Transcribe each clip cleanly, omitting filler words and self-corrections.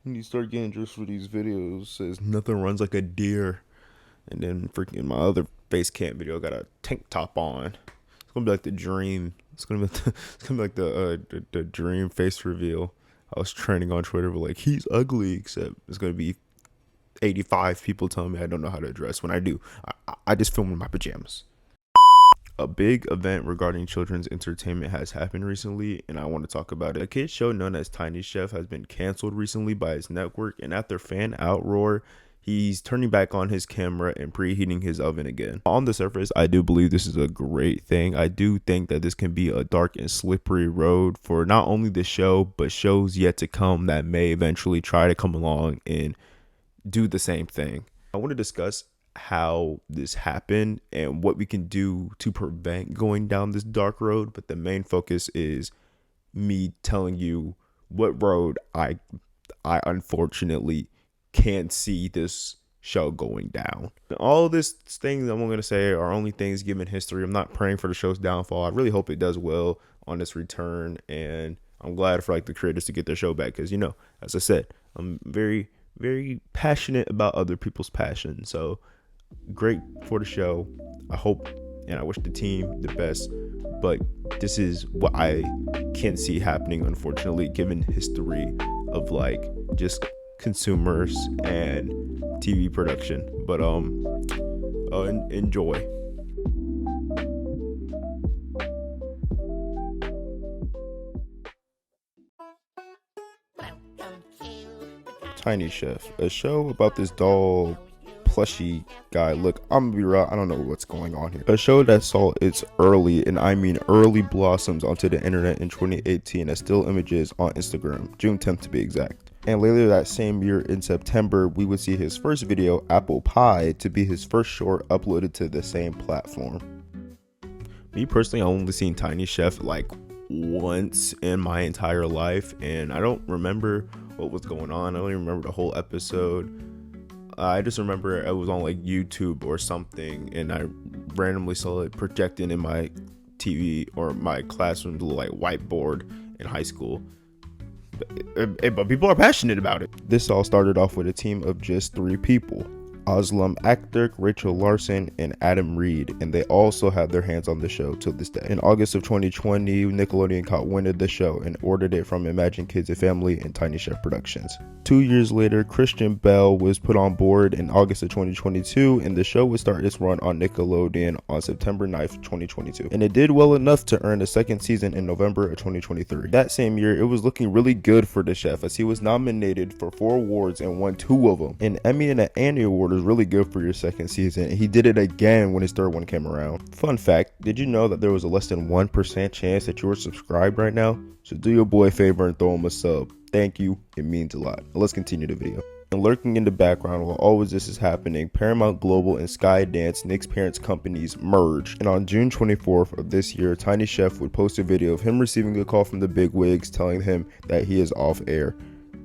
When you start getting just for these videos, says nothing runs like a deer, and then freaking my other face cam video got a tank top on. It's gonna be like the dream. It's gonna be like the dream face reveal. I was trending on Twitter, but like he's ugly, except it's gonna be 85 people telling me I don't know how to dress. When I do, I just film in my pajamas. A big event regarding children's entertainment has happened recently, and I want to talk about it. A kids show known as Tiny Chef has been canceled recently by its network, and after fan outroar, he's turning back on his camera and preheating his oven again. On the surface, I do believe this is a great thing. I do think that this can be a dark and slippery road for not only the show, but shows yet to come that may eventually try to come along and do the same thing. I want to discuss how this happened and what we can do to prevent going down this dark road, but the main focus is me telling you what road I unfortunately can't see this show going down. All of these things I'm going to say are only things given history. I'm not praying for the show's downfall. I really hope it does well on its return, and I'm glad for like the creators to get their show back, because as I said, I'm very passionate about other people's passion. So great for the show. I hope and I wish the team the best, but this is what I can't see happening, unfortunately, given history of like just consumers and TV production. But enjoy. Tiny Chef, a show about this doll plushy guy. Look, I'm gonna be real, I don't know what's going on here. A show that saw its early, and I mean early, blossoms onto the internet in 2018 as still images on Instagram, June 10th to be exact. And later that same year in September, we would see his first video, Apple Pie, to be his first short uploaded to the same platform. Me personally, I only seen Tiny Chef like once in my entire life, and I don't remember what was going on. I don't even remember the whole episode. I just remember it was on like YouTube or something, and I randomly saw it projecting in my TV or my classroom little like whiteboard in high school. But people are passionate about it. This all started off with a team of just 3 people: Aslam Akhtar, Rachel Larson, and Adam Reed, and they also have their hands on the show till this day. In August of 2020, Nickelodeon caught wind of the show and ordered it from Imagine Kids and Family and Tiny Chef Productions. 2 years later, Christian Bell was put on board in August of 2022, and the show would start its run on Nickelodeon on September 9th, 2022. And it did well enough to earn a second season in November of 2023. That same year, it was looking really good for the chef, as he was nominated for 4 awards and won 2 of them. An Emmy and an Annie Award is really good for your second season, and he did it again when his third one came around. Fun fact, did you know that there was a less than 1% chance that you were subscribed right now? So do your boy a favor and throw him a sub. Thank you, it means a lot. Now let's continue the video. And lurking in the background while all of this is happening, Paramount Global and Skydance, Nick's parents' companies, merged. And on June 24th of this year, Tiny Chef would post a video of him receiving a call from the bigwigs telling him that he is off air.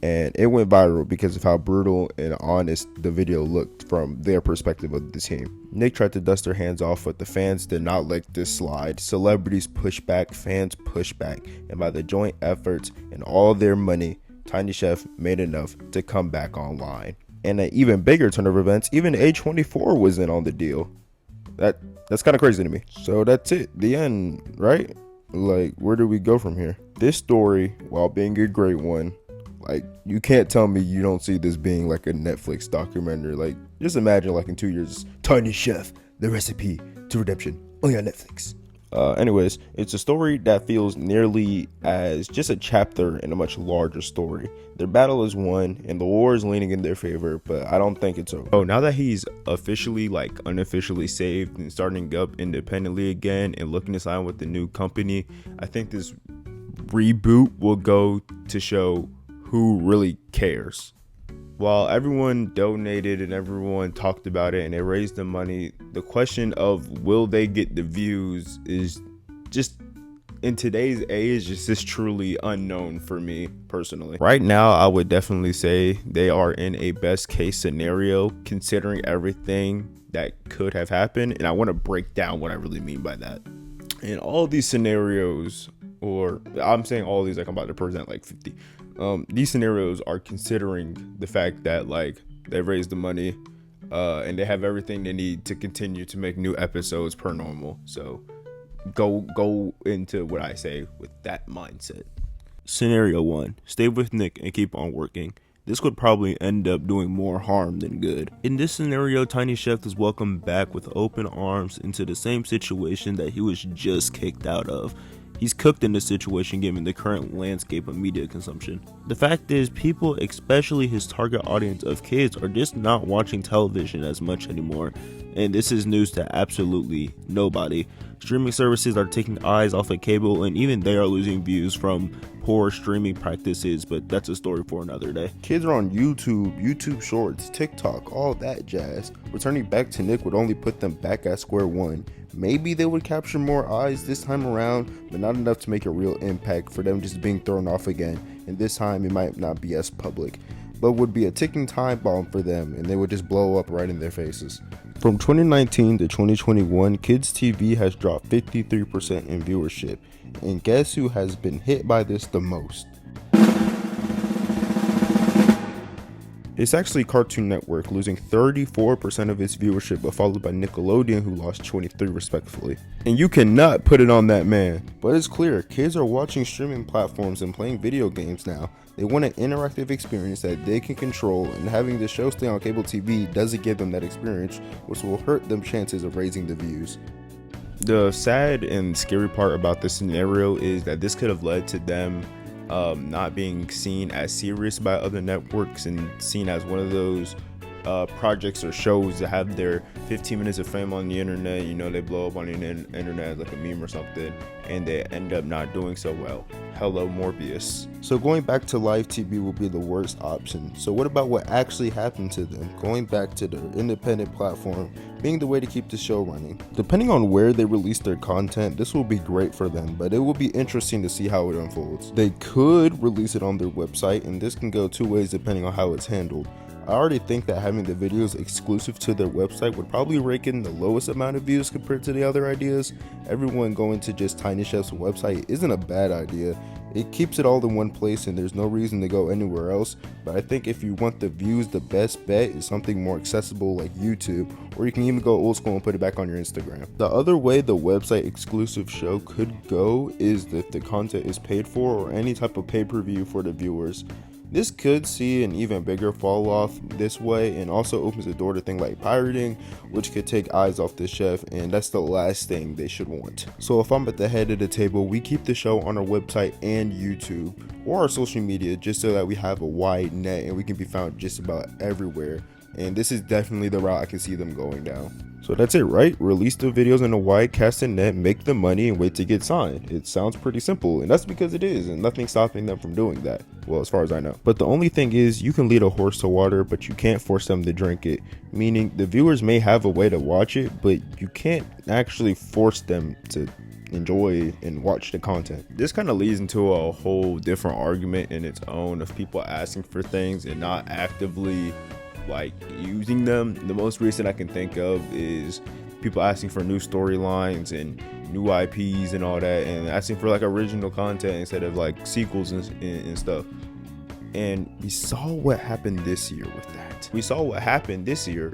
And it went viral because of how brutal and honest the video looked from their perspective of the team. Nick tried to dust their hands off, but the fans did not let this slide. Celebrities push back, fans push back, and by the joint efforts and all their money, Tiny Chef made enough to come back online. And an even bigger turn of events, even A24 was in on the deal. That's kind of crazy to me. So that's it, the end, right? Like, where do we go from here? This story, while being a great one, like, you can't tell me you don't see this being like a Netflix documentary. Like, just imagine like in 2 years, Tiny Chef, the recipe to redemption, only on Netflix. Anyways, it's a story that feels nearly as just a chapter in a much larger story. Their battle is won and the war is leaning in their favor, but I don't think it's over. Oh, now that he's officially, like, unofficially saved and starting up independently again and looking to sign with the new company, I think this reboot will go to show who really cares. While everyone donated and everyone talked about it and they raised the money, the question of will they get the views is just, in today's age, is just truly unknown for me personally. Right now, I would definitely say they are in a best case scenario considering everything that could have happened, and I want to break down what I really mean by that. In all these scenarios, or I'm saying all these like I'm about to present like 50, These scenarios are considering the fact that like they've raised the money, and they have everything they need to continue to make new episodes per normal. So go into what I say with that mindset. Scenario 1: stay with Nick and keep on working. This could probably end up doing more harm than good. In this scenario, Tiny Chef is welcomed back with open arms into the same situation that he was just kicked out of. He's cooked in this situation given the current landscape of media consumption. The fact is, people, especially his target audience of kids, are just not watching television as much anymore, and this is news to absolutely nobody. Streaming services are taking eyes off of cable, and even they are losing views from poor streaming practices, but that's a story for another day. Kids are on YouTube Shorts, TikTok, all that jazz. Returning back to Nick would only put them back at square one. Maybe they would capture more eyes this time around, but not enough to make a real impact for them just being thrown off again, and this time it might not be as public, but would be a ticking time bomb for them, and they would just blow up right in their faces. From 2019 to 2021, Kids TV has dropped 53% in viewership, and guess who has been hit by this the most? It's actually Cartoon Network, losing 34% of its viewership, but followed by Nickelodeon, who lost 23% respectively. And you cannot put it on that man. But it's clear, kids are watching streaming platforms and playing video games now. They want an interactive experience that they can control, and having the show stay on cable TV doesn't give them that experience, which will hurt them chances of raising the views. The sad and scary part about this scenario is that this could have led to them not being seen as serious by other networks and seen as one of those projects or shows that have their 15 minutes of fame on the internet. You know, they blow up on the internet like a meme or something, and they end up not doing so well. Hello, Morbius. So going back to live TV will be the worst option. So what about what actually happened to them? Going back to their independent platform being the way to keep the show running. Depending on where they release their content, this will be great for them, but it will be interesting to see how it unfolds. They could release it on their website, and this can go two ways depending on how it's handled. I already think that having the videos exclusive to their website would probably rake in the lowest amount of views compared to the other ideas. Everyone going to just Tiny Chef's website isn't a bad idea. It keeps it all in one place and there's no reason to go anywhere else, but I think if you want the views, the best bet is something more accessible like YouTube, or you can even go old school and put it back on your Instagram. The other way the website exclusive show could go is if the content is paid for or any type of pay-per-view for the viewers. This could see an even bigger fall off this way, and also opens the door to things like pirating, which could take eyes off the chef, and that's the last thing they should want. So if I'm at the head of the table, we keep the show on our website and YouTube or our social media, just so that we have a wide net and we can be found just about everywhere. And this is definitely the route I can see them going down. So that's it, right? Release the videos in a wide casting net, make the money, and wait to get signed. It sounds pretty simple, and that's because it is, and nothing's stopping them from doing that. Well, as far as I know. But the only thing is, you can lead a horse to water, but you can't force them to drink it. Meaning, the viewers may have a way to watch it, but you can't actually force them to enjoy and watch the content. This kind of leads into a whole different argument in its own of people asking for things and not actively like using them. The most recent I can think of is people asking for new storylines and new IPs and all that, and asking for like original content instead of like sequels and stuff. And we saw what happened this year with that.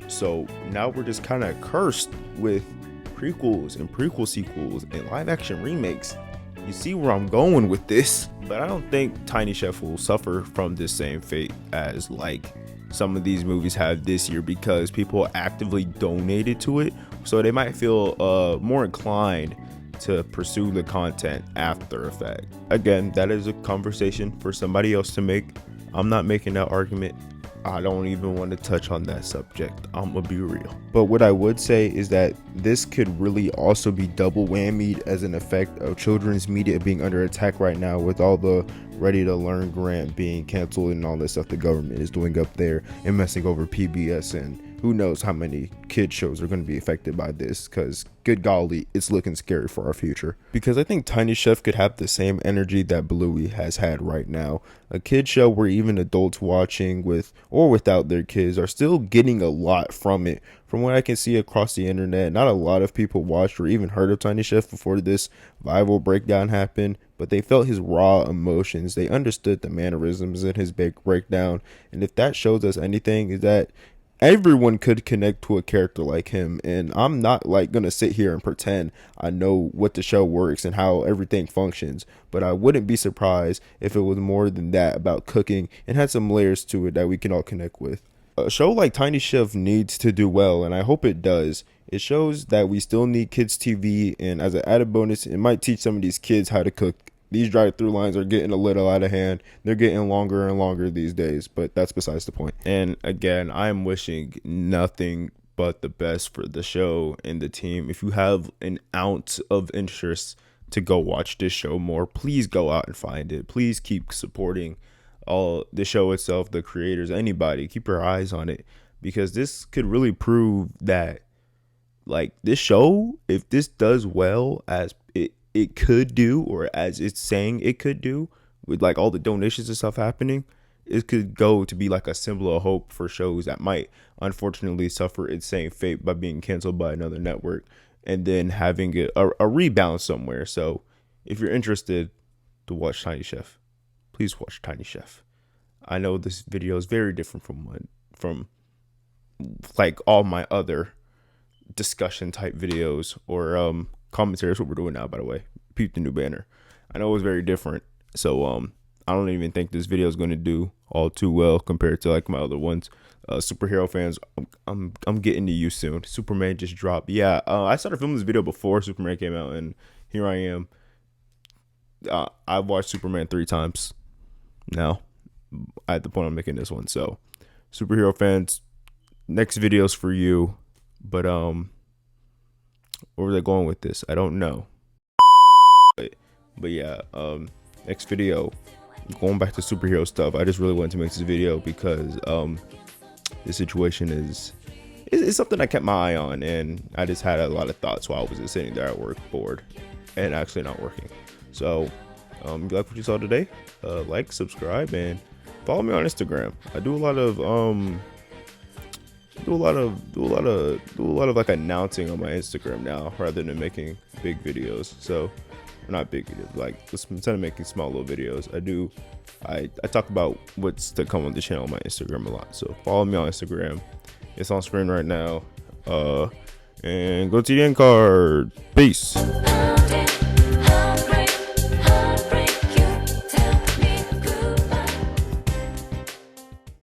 So now we're just kind of cursed with prequels and prequel sequels and live action remakes. You see where I'm going with this? But I don't think Tiny Chef will suffer from the same fate as like some of these movies have this year, because people actively donated to it, so they might feel more inclined to pursue the content after effect. Again, that is a conversation for somebody else to make. I'm not making that argument. I don't even want to touch on that subject. I'm gonna be real. But what I would say is that this could really also be double whammied as an effect of children's media being under attack right now, with all the Ready to Learn grant being canceled and all this stuff the government is doing up there and messing over PBS and who knows how many kid shows are going to be affected by this, because good golly, it's looking scary for our future. Because I think Tiny Chef could have the same energy that Bluey has had right now. A kid show where even adults watching with or without their kids are still getting a lot from it. From what I can see across the internet, not a lot of people watched or even heard of Tiny Chef before this viral breakdown happened, but they felt his raw emotions. They understood the mannerisms in his big breakdown. And if that shows us anything, is that everyone could connect to a character like him. And I'm not like gonna sit here and pretend I know what the show works and how everything functions, but I wouldn't be surprised if it was more than that about cooking and had some layers to it that we can all connect with. A show like Tiny Chef needs to do well, and I hope it does. It shows that we still need kids TV, and as an added bonus, it might teach some of these kids how to cook. These drive-through lines are getting a little out of hand. They're getting longer and longer these days, but that's besides the point. And again, I'm wishing nothing but the best for the show and the team. If you have an ounce of interest to go watch this show more, please go out and find it. Please keep supporting all the show itself, the creators, anybody. Keep your eyes on it, because this could really prove that, like, this show, if this does well as it could do, or as it's saying it could do, with like all the donations and stuff happening, it could go to be like a symbol of hope for shows that might unfortunately suffer its same fate by being canceled by another network and then having a rebound somewhere. So if you're interested to watch Tiny Chef, please watch Tiny Chef. I know this video is very different from like all my other discussion type videos or commentary. That's what we're doing now, by the way. Peep the new banner. I know it was very different, so I don't even think this video is going to do all too well compared to like my other ones. Superhero fans, I'm getting to you soon. Superman just dropped. Yeah, I started filming this video before Superman came out, and here I am. I've watched Superman 3 times now at the point I'm making this one. So superhero fans, next video's for you. But where was I going with this? I don't know. But yeah, next video, going back to superhero stuff. I just really wanted to make this video because this situation is something I kept my eye on, and I just had a lot of thoughts while I was just sitting there at work, bored, and actually not working. So if you like what you saw today, like, subscribe, and follow me on Instagram. I do a lot of like announcing on my Instagram now rather than making big videos. So, not big videos, like instead of making small little videos, I talk about what's to come on the channel on my Instagram a lot. So follow me on Instagram. It's on screen right now. And go to the end card. Peace.